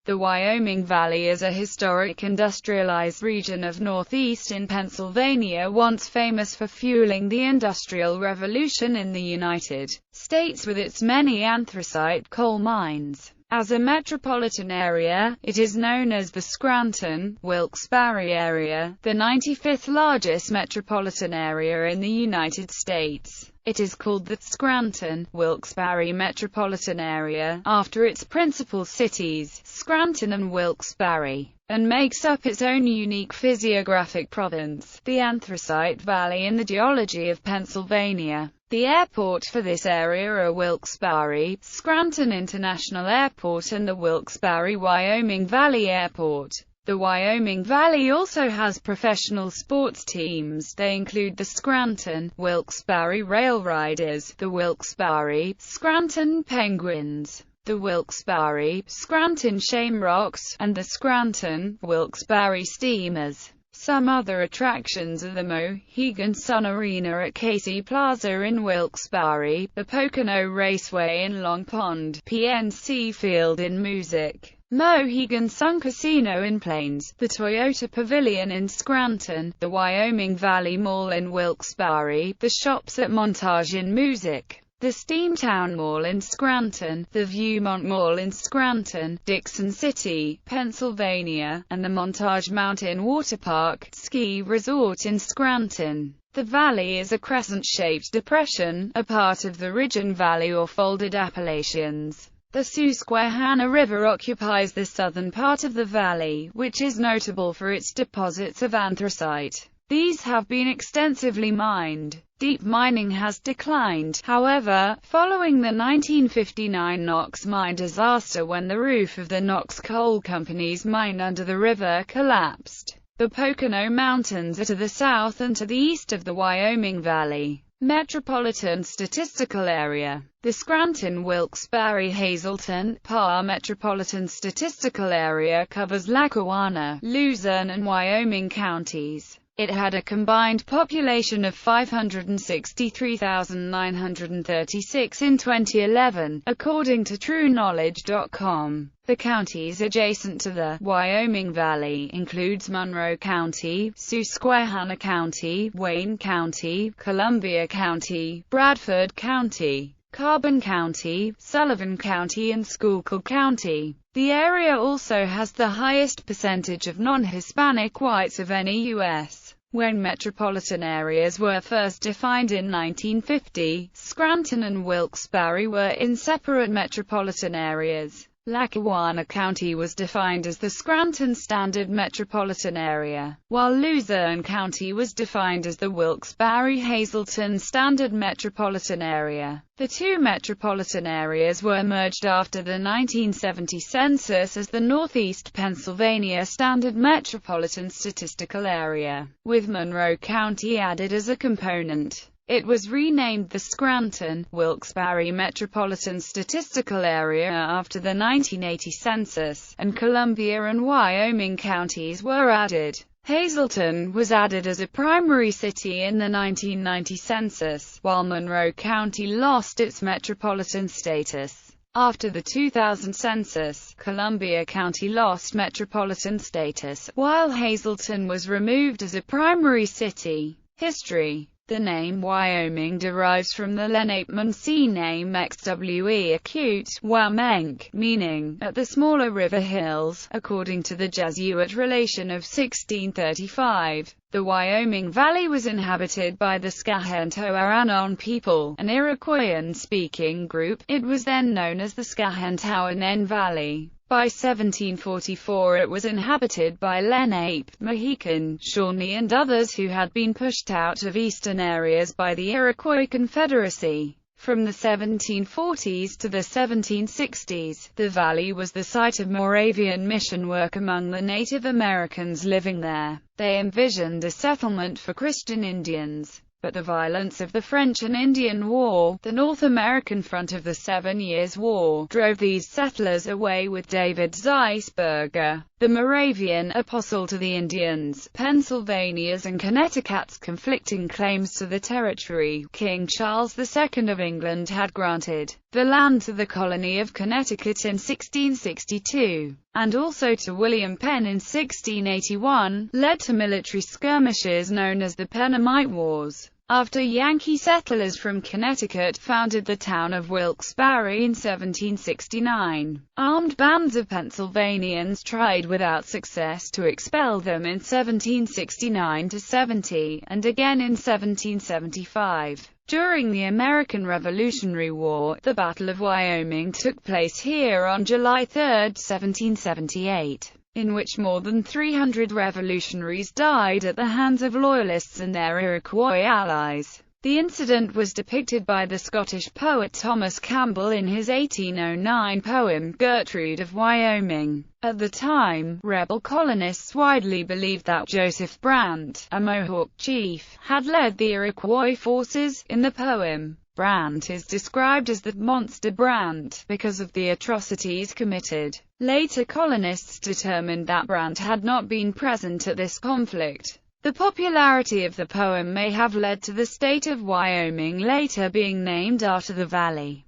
The Wyoming Valley is a historic industrialized region of northeastern Pennsylvania, once famous for fueling the Industrial Revolution in the United States with its many anthracite coal mines. As a metropolitan area, it is known as the Scranton-Wilkes-Barre area, the 95th largest metropolitan area in the United States. It is called the Scranton-Wilkes-Barre metropolitan area, after its principal cities, Scranton and Wilkes-Barre, and makes up its own unique physiographic province, the Anthracite Valley in the geology of Pennsylvania. The airport for this area are Wilkes-Barre, Scranton International Airport and the Wilkes-Barre Wyoming Valley Airport. The Wyoming Valley also has professional sports teams. They include the Scranton, Wilkes-Barre Rail Riders, the Wilkes-Barre, Scranton Penguins, the Wilkes-Barre, Scranton Shamrocks, and the Scranton, Wilkes-Barre Steamers. Some other attractions are the Mohegan Sun Arena at Casey Plaza in Wilkes-Barre, the Pocono Raceway in Long Pond, PNC Field in Music, Mohegan Sun Casino in Plains, the Toyota Pavilion in Scranton, the Wyoming Valley Mall in Wilkes-Barre, the shops at Montage in Music, the Steamtown Mall in Scranton, the Viewmont Mall in Scranton, Dixon City, Pennsylvania, and the Montage Mountain Water Park ski resort in Scranton. The valley is a crescent-shaped depression, a part of the Ridgeon Valley or folded Appalachians. The Susquehanna River occupies the southern part of the valley, which is notable for its deposits of anthracite. These have been extensively mined. Deep mining has declined, however, following the 1959 Knox mine disaster when the roof of the Knox Coal Company's mine under the river collapsed. The Pocono Mountains are to the south and to the east of the Wyoming Valley Metropolitan Statistical Area. The Scranton-Wilkes-Barre-Hazleton PAR Metropolitan Statistical Area covers Lackawanna, Luzerne and Wyoming counties. It had a combined population of 563,936 in 2011, according to TrueKnowledge.com. The counties adjacent to the Wyoming Valley includes Monroe County, Susquehanna County, Wayne County, Columbia County, Bradford County, Carbon County, Sullivan County and Schuylkill County. The area also has the highest percentage of non-Hispanic whites of any U.S. When metropolitan areas were first defined in 1950, Scranton and Wilkes-Barre were in separate metropolitan areas. Lackawanna County was defined as the Scranton Standard Metropolitan Area, while Luzerne County was defined as the Wilkes-Barre-Hazleton Standard Metropolitan Area. The two metropolitan areas were merged after the 1970 census as the Northeast Pennsylvania Standard Metropolitan Statistical Area, with Monroe County added as a component. It was renamed the Scranton, Wilkes-Barre Metropolitan Statistical Area after the 1980 census, and Columbia and Wyoming counties were added. Hazleton was added as a primary city in the 1990 census, while Monroe County lost its metropolitan status. After the 2000 census, Columbia County lost metropolitan status, while Hazleton was removed as a primary city. History. The name Wyoming derives from the Lenape Munsee name XWE acute, Wamenk, meaning, at the smaller river hills, according to the Jesuit relation of 1635. The Wyoming Valley was inhabited by the Scahentoa-Anon people, an Iroquoian-speaking group. It was then known as the Scahentoa-Nen Valley. By 1744 it was inhabited by Lenape, Mohican, Shawnee and others who had been pushed out of eastern areas by the Iroquois Confederacy. From the 1740s to the 1760s, the valley was the site of Moravian mission work among the Native Americans living there. They envisioned a settlement for Christian Indians. But the violence of the French and Indian War, the North American front of the 7 Years' War, drove these settlers away with David Zeisberger, the Moravian apostle to the Indians. Pennsylvania's and Connecticut's conflicting claims to the territory. King Charles II of England had granted the land to the colony of Connecticut in 1662. and also to William Penn in 1681, led to military skirmishes known as the Pennamite Wars. After Yankee settlers from Connecticut founded the town of Wilkes-Barre in 1769, armed bands of Pennsylvanians tried without success to expel them in 1769–70, and again in 1775. During the American Revolutionary War, the Battle of Wyoming took place here on July 3, 1778. In which more than 300 revolutionaries died at the hands of Loyalists and their Iroquois allies. The incident was depicted by the Scottish poet Thomas Campbell in his 1809 poem, Gertrude of Wyoming. At the time, rebel colonists widely believed that Joseph Brant, a Mohawk chief, had led the Iroquois forces. In the poem, Brant is described as the Monster Brant, because of the atrocities committed. Later colonists determined that Brant had not been present at this conflict. The popularity of the poem may have led to the state of Wyoming later being named after the valley.